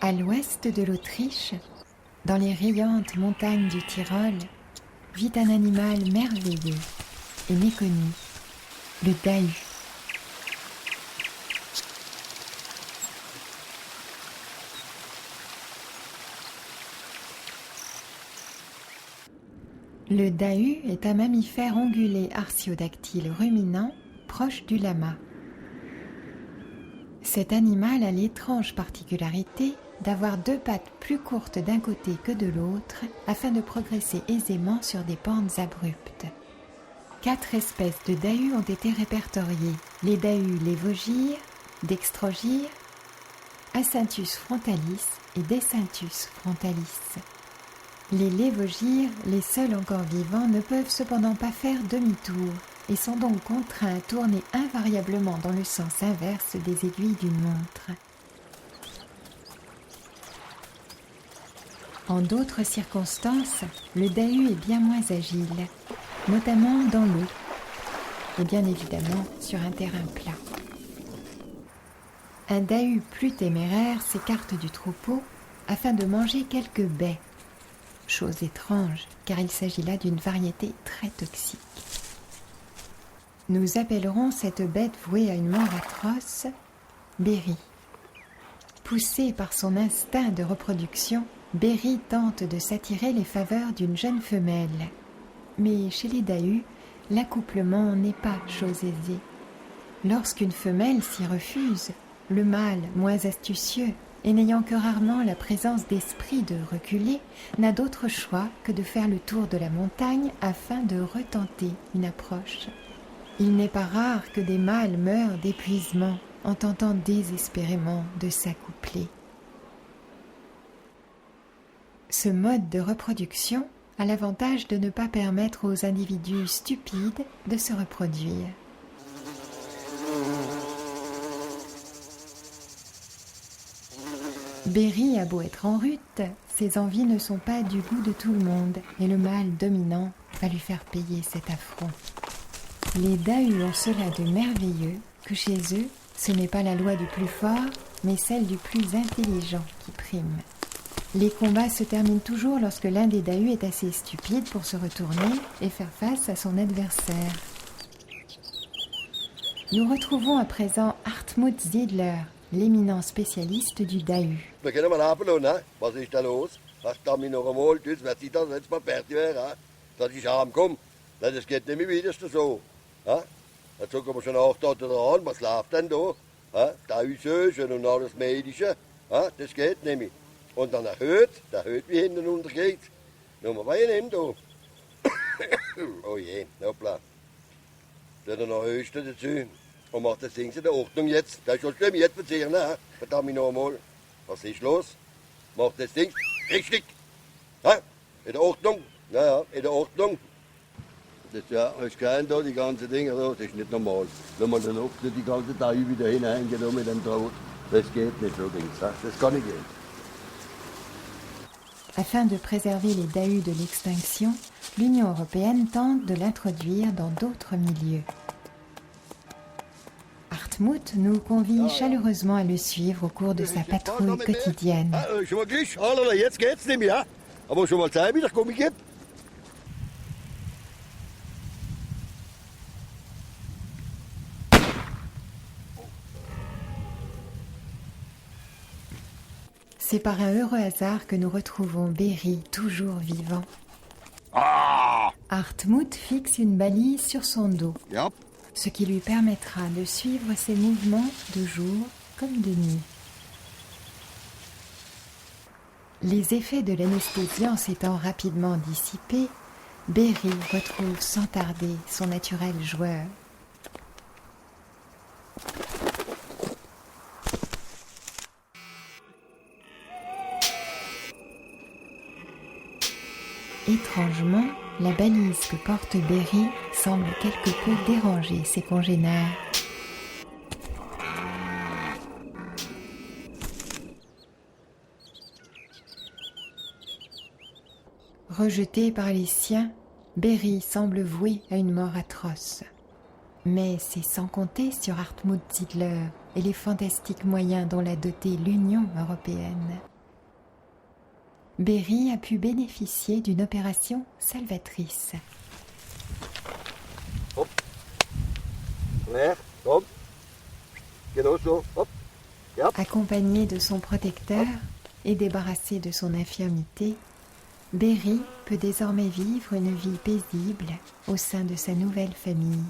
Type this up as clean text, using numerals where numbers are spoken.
À l'ouest de l'Autriche, dans les riantes montagnes du Tyrol, vit un animal merveilleux et méconnu, le dahu. Le dahu est un mammifère ongulé artiodactyle ruminant proche du lama. Cet animal a l'étrange particularité d'avoir 2 pattes plus courtes d'un côté que de l'autre afin de progresser aisément sur des pentes abruptes. 4 espèces de dahus ont été répertoriées: les dahus lévogyres, dextrogyres, Acynthus frontalis et Decynthus frontalis. Les lévogyres, les seuls encore vivants, ne peuvent cependant pas faire demi-tour et sont donc contraints à tourner invariablement dans le sens inverse des aiguilles d'une montre. En d'autres circonstances, le dahu est bien moins agile, notamment dans l'eau et bien évidemment sur un terrain plat. Un dahu plus téméraire s'écarte du troupeau afin de manger quelques baies. Chose étrange, car il s'agit là d'une variété très toxique. Nous appellerons cette bête vouée à une mort atroce Béry. Poussé par son instinct de reproduction, Béry tente de s'attirer les faveurs d'une jeune femelle. Mais chez les dahus, l'accouplement n'est pas chose aisée. Lorsqu'une femelle s'y refuse, le mâle, moins astucieux, et n'ayant que rarement la présence d'esprit de reculer, n'a d'autre choix que de faire le tour de la montagne afin de retenter une approche. Il n'est pas rare que des mâles meurent d'épuisement en tentant désespérément de s'accoupler. Ce mode de reproduction a l'avantage de ne pas permettre aux individus stupides de se reproduire. Béry a beau être en rut, ses envies ne sont pas du goût de tout le monde et le mâle dominant va lui faire payer cet affront. Les dahus ont cela de merveilleux que chez eux, ce n'est pas la loi du plus fort, mais celle du plus intelligent qui prime. Les combats se terminent toujours lorsque l'un des dahus est assez stupide pour se retourner et faire face à son adversaire. Nous retrouvons à présent Hartmut Ziedler, l'éminent spécialiste du dahu. Wir können mal ablassen, ne? Was ist da los? Hast du mich noch einmal, das wird sich das jetzt mal fertig werden, dass ich heimkomme. Nein, das geht nicht mehr wieder so. Jetzt gucken wir schon 8 Tage an, was läuft denn da? Dahusösen und alles Medische, das geht nicht mehr. Und dann der Höht wie hinten runtergeht. Nummer 2 nehmen da. Oh je, hoppla. Da ist noch Höchste dazu. Und macht das Ding in der Ordnung jetzt. Das ist schon schlimm, jetzt passieren, ne? Verdammt noch einmal. Was ist los? Macht das Ding richtig. In der Ordnung. Ja, in der Ordnung. Das ist kein da, die ganzen Dinge da, das ist nicht normal. Wenn man dann oft die ganze Dahu wieder hineingeht mit dem Draht, das geht nicht so, das kann nicht gehen. Afin de préserver les dahus de l'extinction, l'Union européenne tente de l'introduire dans d'autres milieux. Hartmut nous convie chaleureusement à le suivre au cours de sa patrouille quotidienne. Schon mal Glück, Halala, jetzt geht's nicht mehr. Aber schon mal Zeit wieder, komm ich geb. C'est par un heureux hasard que nous retrouvons Béry, toujours vivant. Hartmut fixe une balise sur son dos, ce qui lui permettra de suivre ses mouvements de jour comme de nuit. Les effets de l'anesthésiant s'étant rapidement dissipés, Béry retrouve sans tarder son naturel joueur. Étrangement, la balise que porte Béry semble quelque peu déranger ses congénères. Rejeté par les siens, Béry semble voué à une mort atroce. Mais c'est sans compter sur Hartmut Ziedler et les fantastiques moyens dont l'a doté l'Union européenne. Berry a pu bénéficier d'une opération salvatrice. Hop. Leer, kom. Genau so, hop. Ja. Accompagné de son protecteur et débarrassé de son infirmité, Berry peut désormais vivre une vie paisible au sein de sa nouvelle famille.